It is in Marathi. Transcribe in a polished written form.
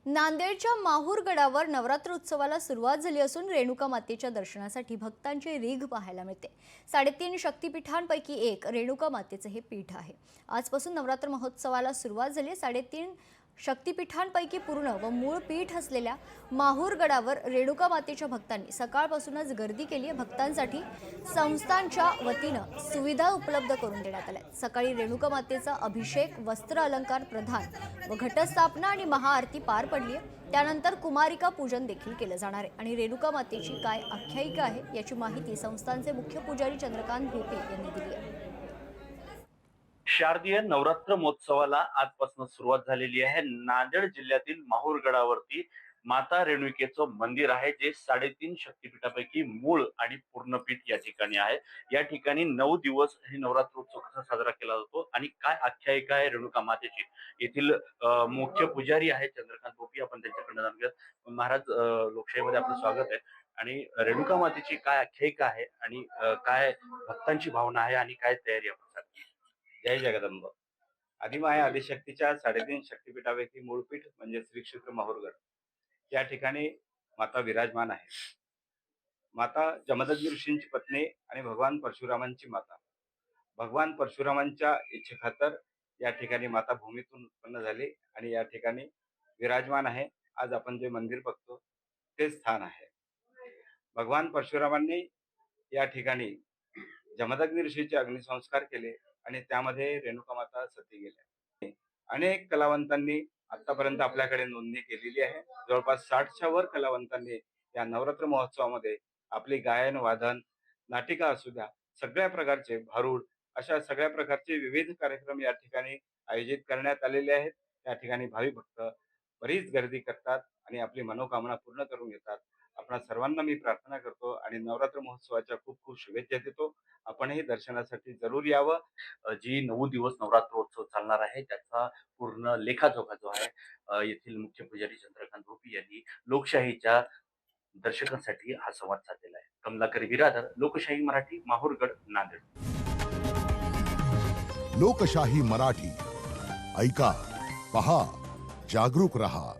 नांदेडच्या माहूर गडावर नवरात्र उत्सवाला सुरुवात झाली असून रेणुका मातेच्या दर्शनासाठी भक्तांची रीघ पाहायला मिळते। 3.5 शक्तिपीठांपैकी एक रेणुका मातेचे हे पीठ आहे। आजपासून नवरात्र महोत्सवाला सुरुवात झाली। 3.5 शक्तिपीठांपैकी पूर्ण व मूळ पीठ असलेल्या माहूर गडावर रेणुका मातेच्या भक्तांनी सकाळपासूनच गर्दी केली आहे। भक्तांसाठी संस्थांच्या वतीनं सुविधा उपलब्ध करून देण्यात आल्या। सकाळी रेणुका मातेचा अभिषेक, वस्त्र अलंकार प्रदान व घटस्थापना आणि महाआरती पार पडली आहे। त्यानंतर कुमारिका पूजन देखील केलं जाणार आहे आणि रेणुका मातेची काय आख्यायिका आहे याची माहिती संस्थानचे मुख्य पुजारी चंद्रकांत भोपे यांनी दिली आहे। शारदीय नवरात्र महोत्सवाला आजपासून सुरुवात झालेली आहे। नांदेड जिल्ह्यातील माहूर गडावरती माता रेणुकेचं मंदिर आहे, जे 3.5 शक्तिपीठापैकी मूळ आणि पूर्ण पीठ या ठिकाणी आहे। या ठिकाणी 9 दिवस हे नवरात्र उत्सव कसा साजरा केला जातो आणि काय आख्यायिका आहे रेणुका मातेची, येथील मुख्य पुजारी आहे चंद्रकांत भोपी, आपण त्यांच्याकडे जाणून घेऊ। महाराज, लोकशाहीमध्ये आपलं स्वागत आहे। आणि रेणुका मातेची काय आख्यायिका आहे आणि काय भक्तांची भावना आहे आणि काय तयारी आपण? जय जगदंब। आदिमाया आदिशक्तीच्या 3.5 शक्तिपीठापैकी मूळपीठ म्हणजे श्री क्षेत्र माहूरगड या ठिकाणी माता विराजमान आहे। माता जमदग्नी ऋषींची पत्नी आणि भगवान परशुरामांची माता। भगवान परशुरामांच्या इच्छेखातर या ठिकाणी माता भूमीतून उत्पन्न झाली आणि या ठिकाणी विराजमान आहे। आज आपण जे मंदिर बघतो ते स्थान आहे। भगवान परशुरामांनी या ठिकाणी जमदग्नी ऋषीचे अग्निसंस्कार केले आणि त्यामध्ये रेणुका माता सती गेल्या। अनेक कलावंतांनी आतापर्यंत आपल्याकडे नोंदणी केलेली आहे। जवळपास 60च्या वर कलावंतांनी या नवरात्र महोत्सवामध्ये आपली गायन, वादन, नाटिका असू द्या, सगळ्या प्रकारचे भारूड, अशा सगळ्या प्रकारचे विविध कार्यक्रम या ठिकाणी आयोजित करण्यात आलेले आहेत। या ठिकाणी भाविक भक्त बरीच गर्दी करतात आणि आपली मनोकामना पूर्ण करून घेतात। आपणा सर्वांना मी प्रार्थना करतो आणि नवरात्र महोत्सवाच्या खूप खूप शुभेच्छा देतो। आपणही दर्शनासाठी जरूर यावं। जी 9 दिवस नवरात्रोत्सव चालणार आहे त्याचा पूर्ण लेखाजोखा जो आहे येथील मुख्य पुजारी चंद्रकांत भोपी यांनी लोकशाहीच्या दर्शकांसाठी हा संवाद साधलेला आहे। कमलाकर बिरादर, लोकशाही मराठी, माहूरगड, नांदेड। लोकशाही मराठी ऐका, पहा, जागरूक रहा।